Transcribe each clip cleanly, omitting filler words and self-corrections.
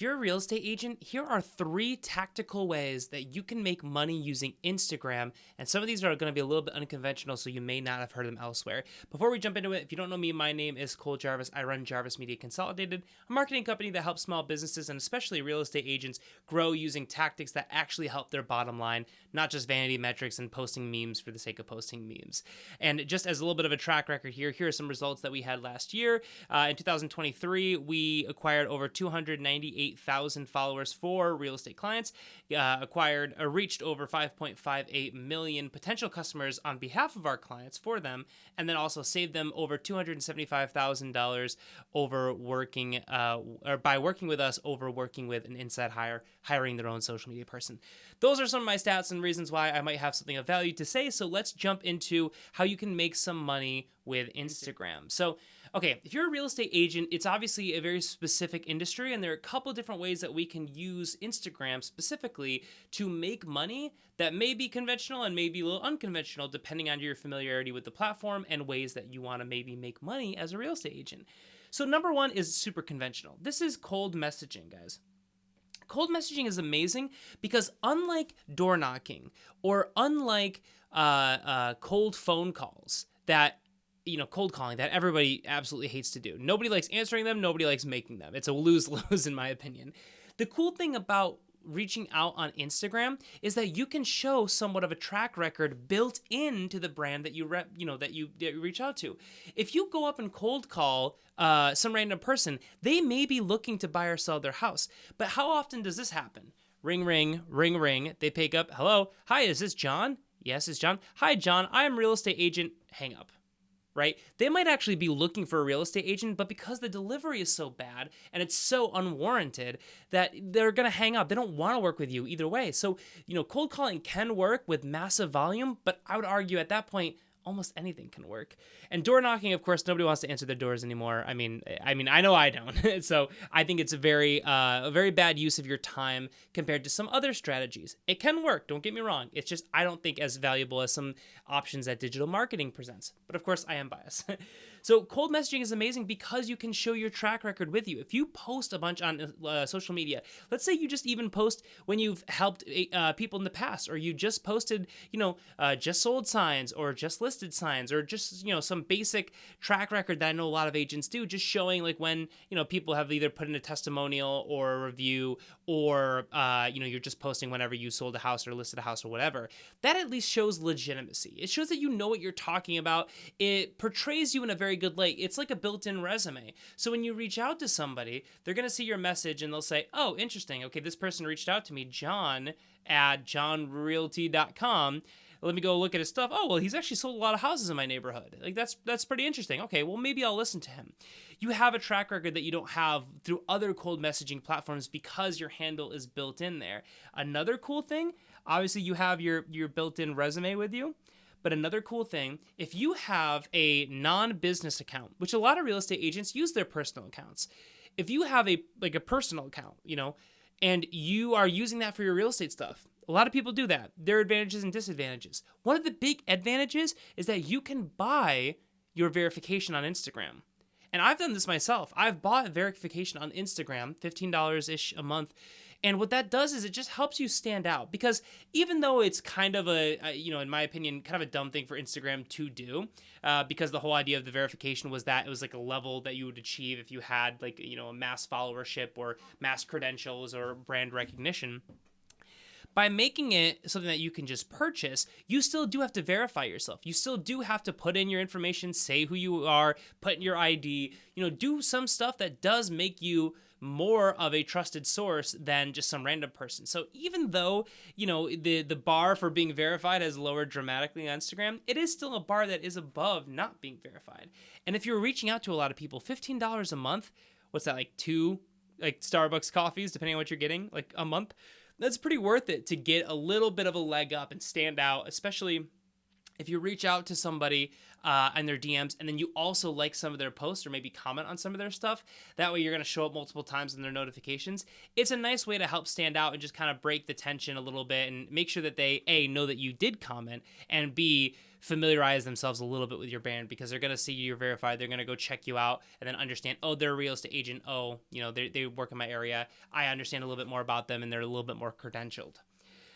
you're a real estate agent, here are 3 tactical ways that you can make money using Instagram. And some of these are going to be a little bit unconventional, so you may not have heard them elsewhere. Before we jump into it, if you don't know me, my name is Cole Jarvis. I run Jarvis Media Consolidated, a marketing company that helps small businesses and especially real estate agents grow using tactics that actually help their bottom line, not just vanity metrics and posting memes for the sake of posting memes. And just as a little bit of a track record here are some results that we had last year. In 2023, we acquired over 298,000 followers for real estate clients, reached over 5.58 million potential customers on behalf of our clients for them, and then also saved them over $275,000 over by working with us over working with an inside hiring their own social media person. Those are some of my stats and reasons why I might have something of value to say. So let's jump into how you can make some money with Instagram. So, okay, if you're a real estate agent, it's obviously a very specific industry, and there are a couple of different ways that we can use Instagram specifically to make money that may be conventional and maybe a little unconventional, depending on your familiarity with the platform and ways that you want to maybe make money as a real estate agent. So number one is super conventional. This is cold messaging, guys. Cold messaging is amazing because unlike door knocking or unlike cold phone calls that cold calling that everybody absolutely hates to do. Nobody likes answering them. Nobody likes making them. It's a lose-lose in my opinion. The cool thing about reaching out on Instagram is that you can show somewhat of a track record built into the brand that you reach out to. If you go up and cold call some random person, they may be looking to buy or sell their house. But how often does this happen? Ring, ring, ring, ring. They pick up. Hello. Hi, is this John? Yes, it's John. Hi, John. I am a real estate agent. Hang up. Right? They might actually be looking for a real estate agent, but because the delivery is so bad and it's so unwarranted that they're going to hang up. They don't want to work with you either way. So, cold calling can work with massive volume, but I would argue at that point, almost anything can work. And door knocking, of course, nobody wants to answer their doors anymore. I mean, I know I don't. So I think it's a very bad use of your time compared to some other strategies. It can work. Don't get me wrong. It's just I don't think as valuable as some options that digital marketing presents. But of course, I am biased. So cold messaging is amazing because you can show your track record with you. If you post a bunch on social media, let's say you just even post when you've helped people in the past, or you just posted, just sold signs or just listed signs, or just, some basic track record that I know a lot of agents do, just showing like when, people have either put in a testimonial or a review, or, you're just posting whenever you sold a house or listed a house or whatever. That at least shows legitimacy. It shows that you know what you're talking about. It portrays you in a very good light. It's like a built-in resume. So when you reach out to somebody, they're going to see your message and they'll say, oh, interesting. Okay, this person reached out to me, John at johnrealty.com. Let me go look at his stuff. Oh, well, he's actually sold a lot of houses in my neighborhood. Like that's pretty interesting. Okay, well, maybe I'll listen to him. You have a track record that you don't have through other cold messaging platforms because your handle is built in there. Another cool thing, obviously you have your built-in resume with you. But another cool thing, if you have a non-business account, which a lot of real estate agents use their personal accounts. If you have a personal account, and you are using that for your real estate stuff, a lot of people do that. There are advantages and disadvantages. One of the big advantages is that you can buy your verification on Instagram. And I've done this myself. I've bought verification on Instagram, $15-ish a month. And what that does is it just helps you stand out, because even though it's kind of in my opinion, kind of a dumb thing for Instagram to do, because the whole idea of the verification was that it was like a level that you would achieve if you had like, a mass followership or mass credentials or brand recognition. By making it something that you can just purchase, you still do have to verify yourself. You still do have to put in your information, say who you are, put in your ID, do some stuff that does make you more of a trusted source than just some random person. So even though, the bar for being verified has lowered dramatically on Instagram, it is still a bar that is above not being verified. And if you're reaching out to a lot of people, $15 a month, what's that, like 2 Starbucks coffees, depending on what you're getting, like a month? That's pretty worth it to get a little bit of a leg up and stand out, especially if you reach out to somebody in their DMs and then you also like some of their posts or maybe comment on some of their stuff, that way you're going to show up multiple times in their notifications. It's a nice way to help stand out and just kind of break the tension a little bit and make sure that they, A, know that you did comment, and B, familiarize themselves a little bit with your brand, because they're going to see you're verified. They're going to go check you out and then understand, oh, they're a real estate agent. Oh, they work in my area. I understand a little bit more about them and they're a little bit more credentialed.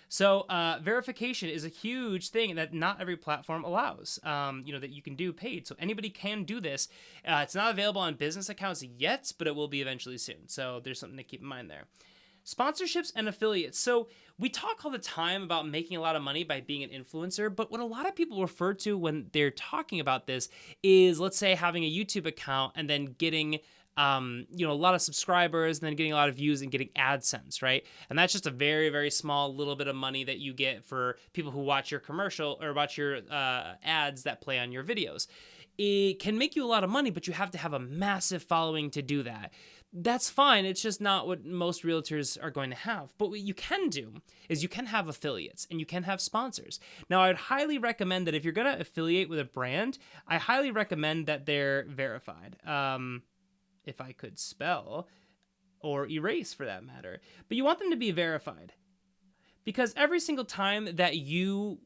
So verification is a huge thing that not every platform allows, that you can do paid. So anybody can do this. It's not available on business accounts yet, but it will be eventually soon. So there's something to keep in mind there. Sponsorships and affiliates. So we talk all the time about making a lot of money by being an influencer, but what a lot of people refer to when they're talking about this is, let's say, having a YouTube account and then getting a lot of subscribers and then getting a lot of views and getting AdSense, right? And that's just a very, very small little bit of money that you get for people who watch your commercial or watch your ads that play on your videos. It can make you a lot of money, but you have to have a massive following to do that. That's fine. It's just not what most realtors are going to have. But what you can do is you can have affiliates and you can have sponsors. Now, I would highly recommend that if you're going to affiliate with a brand, I highly recommend that they're verified. If I could spell, or erase for that matter. But you want them to be verified, because every single time that you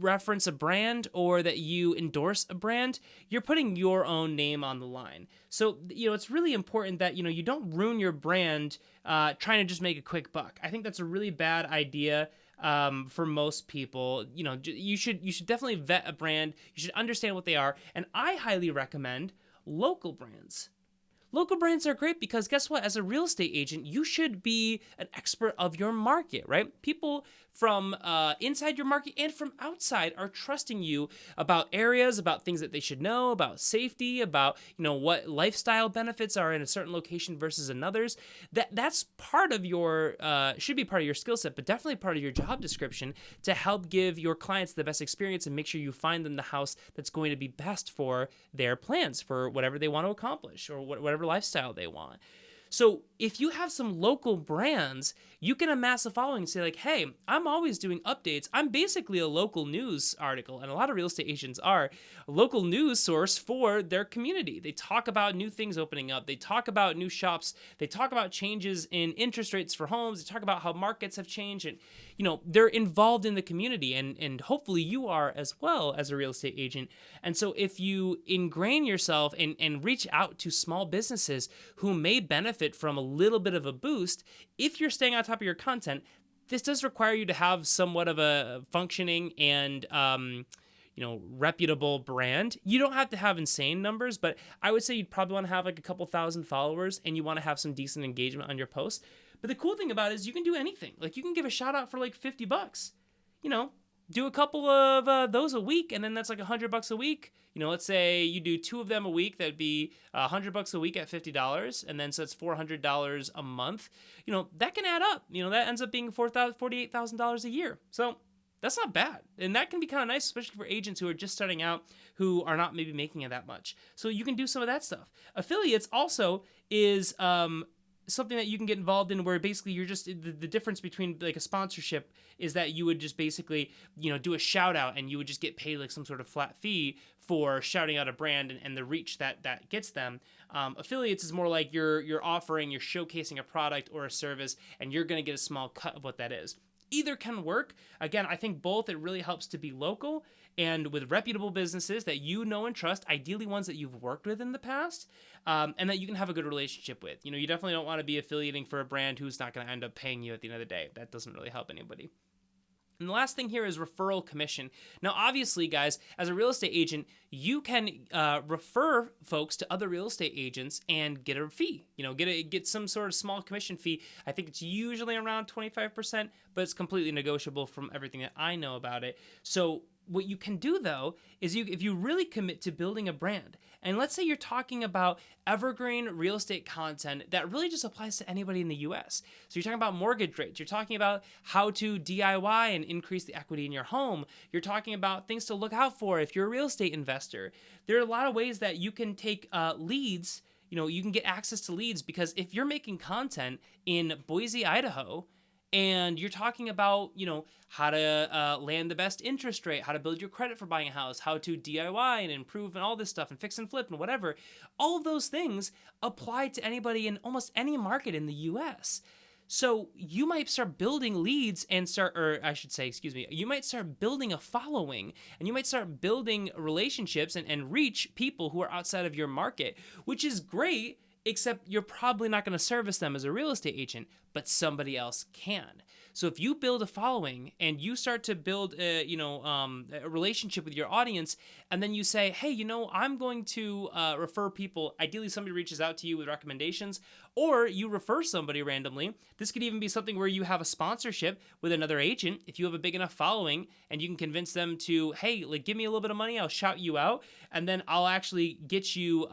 reference a brand or that you endorse a brand, you're putting your own name on the line. So, it's really important that, you don't ruin your brand trying to just make a quick buck. I think that's a really bad idea. For most people, you should definitely vet a brand. You should understand what they are. And I highly recommend local brands. Local brands are great because guess what? As a real estate agent, you should be an expert of your market, right? People from inside your market and from outside are trusting you about areas, about things that they should know, about safety, about what lifestyle benefits are in a certain location versus another's. That's part of your should be part of your skill set, but definitely part of your job description to help give your clients the best experience and make sure you find them the house that's going to be best for their plans, for whatever they want to accomplish or whatever lifestyle they want. So if you have some local brands, you can amass a following and say like, hey, I'm always doing updates. I'm basically a local news article, and a lot of real estate agents are a local news source for their community. They talk about new things opening up. They talk about new shops. They talk about changes in interest rates for homes. They talk about how markets have changed, and they're involved in the community, and hopefully you are as well as a real estate agent. And so if you ingrain yourself and reach out to small businesses who may benefit from a little bit of a boost, if you're staying on top of your content, this does require you to have somewhat of a functioning and reputable brand. You don't have to have insane numbers, but I would say you'd probably want to have like a couple thousand followers, and you want to have some decent engagement on your posts. But the cool thing about it is you can do anything. Like you can give a shout out for like $50. Do a couple of those a week, and then that's like $100 a week. Let's say you do 2 of them a week. That'd be $100 a week at $50, and then so it's $400 a month. That can add up. That ends up being $48,000 a year. So that's not bad, and that can be kind of nice, especially for agents who are just starting out, who are not maybe making it that much. So you can do some of that stuff. Affiliates also is something that you can get involved in, where basically you're just the difference between like a sponsorship is that you would just basically do a shout out, and you would just get paid like some sort of flat fee for shouting out a brand and the reach that gets them. Affiliates is more like you're showcasing a product or a service, and you're going to get a small cut of what that is. Either can work. Again, I think both, it really helps to be local and with reputable businesses that you know and trust, ideally ones that you've worked with in the past, and that you can have a good relationship with. You definitely don't want to be affiliating for a brand who's not going to end up paying you at the end of the day. That doesn't really help anybody. And the last thing here is referral commission. Now, obviously, guys, as a real estate agent, you can refer folks to other real estate agents and get a fee. Get some sort of small commission fee. I think it's usually around 25%, but it's completely negotiable from everything that I know about it. So what you can do, though, is if you really commit to building a brand, and let's say you're talking about evergreen real estate content that really just applies to anybody in the US. So you're talking about mortgage rates. You're talking about how to DIY and increase the equity in your home. You're talking about things to look out for if you're a real estate investor. There are a lot of ways that you can take leads. You can get access to leads, because if you're making content in Boise, Idaho, and you're talking about, how to land the best interest rate, how to build your credit for buying a house, how to DIY and improve and all this stuff and fix and flip and whatever, all of those things apply to anybody in almost any market in the US. So you might start building leads and you might start building a following, and you might start building relationships and reach people who are outside of your market, which is great, except you're probably not going to service them as a real estate agent, but somebody else can. So if you build a following and you start to build a relationship with your audience, and then you say, hey, I'm going to refer people. Ideally, somebody reaches out to you with recommendations, or you refer somebody randomly. This could even be something where you have a sponsorship with another agent. If you have a big enough following and you can convince them to, hey, like, give me a little bit of money, I'll shout you out, and then I'll actually get you,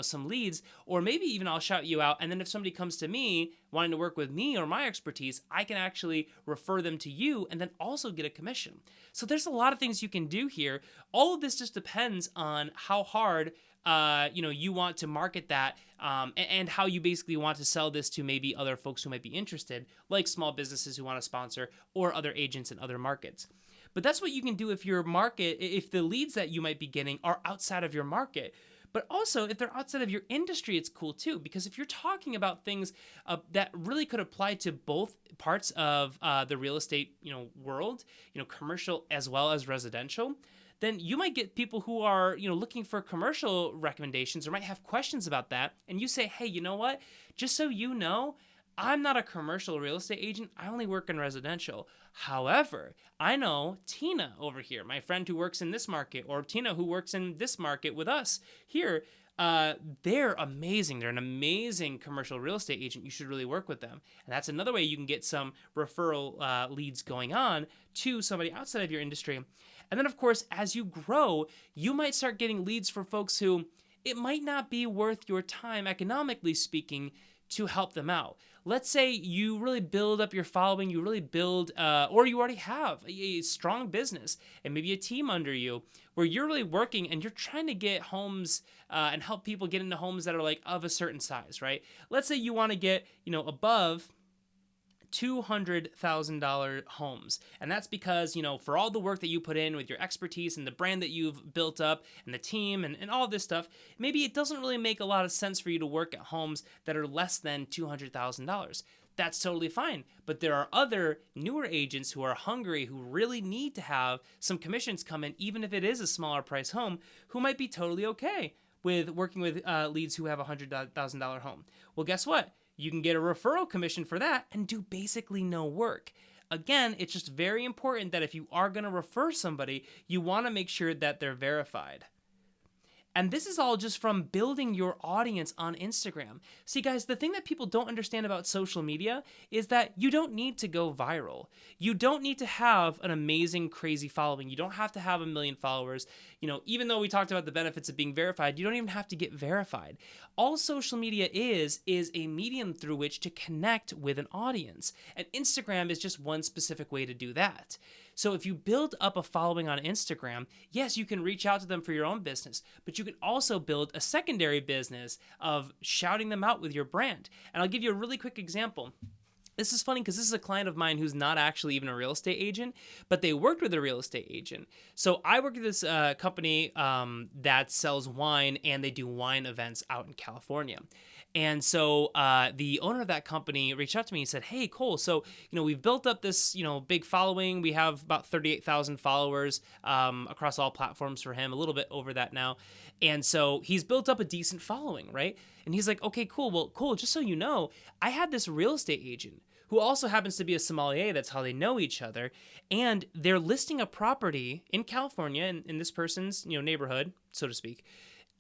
some leads, or maybe even I'll shout you out, and then if somebody comes to me wanting to work with me or my expertise, I can actually refer them to you and then also get a commission. So there's a lot of things you can do here. All of this just depends on how hard you want to market that, and how you basically want to sell this to maybe other folks who might be interested, like small businesses who want to sponsor or other agents in other markets. But that's what you can do if if the leads that you might be getting are outside of your market. But also, if they're outside of your industry, it's cool too, because if you're talking about things that really could apply to both parts of the real estate, world, commercial as well as residential, then you might get people who are, looking for commercial recommendations or might have questions about that. And you say, hey, you know what? Just so you know, I'm not a commercial real estate agent. I only work in residential. However, I know Tina over here, my friend who works in this market, or Tina who works in this market with us here. They're amazing. They're an amazing commercial real estate agent. You should really work with them. And that's another way you can get some referral leads going on to somebody outside of your industry. And then, of course, as you grow, you might start getting leads for folks who it might not be worth your time, economically speaking, to help them out. Let's say you really build up your following, you really build, or you already have a strong business and maybe a team under you where you're really working and you're trying to get homes and help people get into homes that are like of a certain size, right? Let's say you want to get, above $200,000 homes. And that's because, for all the work that you put in with your expertise and the brand that you've built up and the team and all this stuff, maybe it doesn't really make a lot of sense for you to work at homes that are less than $200,000. That's totally fine. But there are other newer agents who are hungry, who really need to have some commissions come in, even if it is a smaller price home, who might be totally okay with working with leads who have a $100,000 home. Well, guess what? You can get a referral commission for that and do basically no work. Again, it's just very important that if you are going to refer somebody, you want to make sure that they're verified. And this is all just from building your audience on Instagram. See, guys, the thing that people don't understand about social media is that you don't need to go viral. You don't need to have an amazing, crazy following. You don't have to have 1 million followers. Even though we talked about the benefits of being verified, you don't even have to get verified. All social media is a medium through which to connect with an audience. And Instagram is just one specific way to do that. So if you build up a following on Instagram, yes, you can reach out to them for your own business, but you can also build a secondary business of shouting them out with your brand. And I'll give you a really quick example. This is funny because this is a client of mine who's not actually even a real estate agent, but they worked with a real estate agent. So I work with this company that sells wine, and they do wine events out in California. And so the owner of that company reached out to me and said, hey, Cole, so, we've built up this, big following. We have about 38,000 followers across all platforms for him, a little bit over that now. And so he's built up a decent following, right? And he's like, okay, cool. Well, Cole, just so you know, I had this real estate agent who also happens to be a sommelier. That's how they know each other. And they're listing a property in California in this person's, neighborhood, so to speak.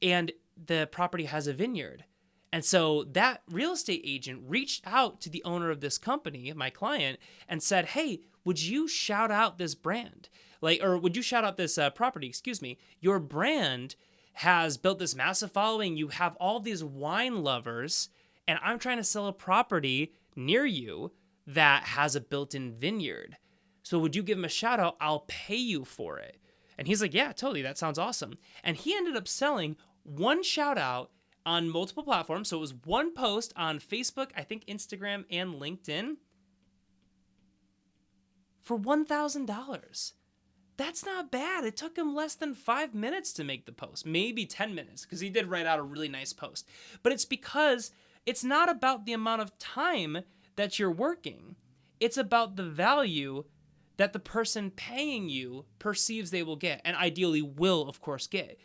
And the property has a vineyard. And so that real estate agent reached out to the owner of this company, my client, and said, hey, would you shout out this brand? Or would you shout out this property? Excuse me. Your brand has built this massive following. You have all these wine lovers, and I'm trying to sell a property near you that has a built-in vineyard. So would you give him a shout out? I'll pay you for it. And he's like, yeah, totally. That sounds awesome. And he ended up selling one shout out on multiple platforms. So it was one post on Facebook, I think Instagram, and LinkedIn. for $1,000. That's not bad. It took him less than 5 minutes to make the post, maybe 10 minutes, because he did write out a really nice post. But it's because it's not about the amount of time that you're working, it's about the value that the person paying you perceives they will get, and ideally will, of course, get.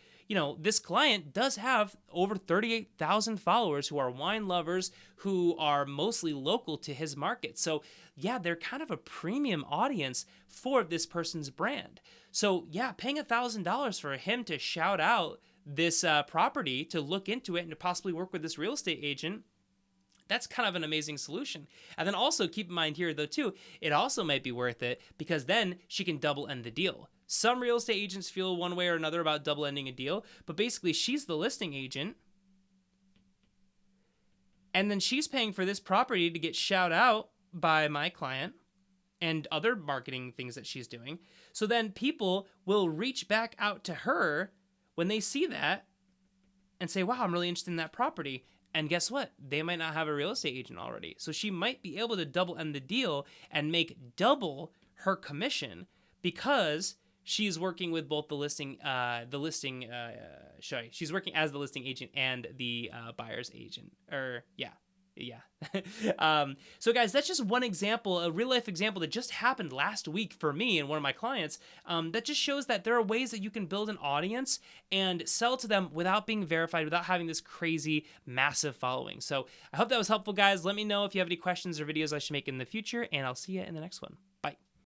This client does have over 38,000 followers who are wine lovers, who are mostly local to his market. So yeah, they're kind of a premium audience for this person's brand. So yeah, paying $1,000 for him to shout out this property, to look into it, and to possibly work with this real estate agent, that's kind of an amazing solution. And then also keep in mind here, though, too, it also might be worth it because then she can double end the deal. Some real estate agents feel one way or another about double ending a deal, but basically she's the listing agent, and then she's paying for this property to get shout out by my client and other marketing things that she's doing. So then people will reach back out to her when they see that and say, wow, I'm really interested in that property. And guess what? They might not have a real estate agent already. So she might be able to double end the deal and make double her commission because she's working with both she's working as the listing agent and the buyer's agent. Yeah. So guys, that's just one example, a real life example that just happened last week for me and one of my clients, that just shows that there are ways that you can build an audience and sell to them without being verified, without having this crazy massive following. So I hope that was helpful, guys. Let me know if you have any questions or videos I should make in the future, and I'll see you in the next one. Bye.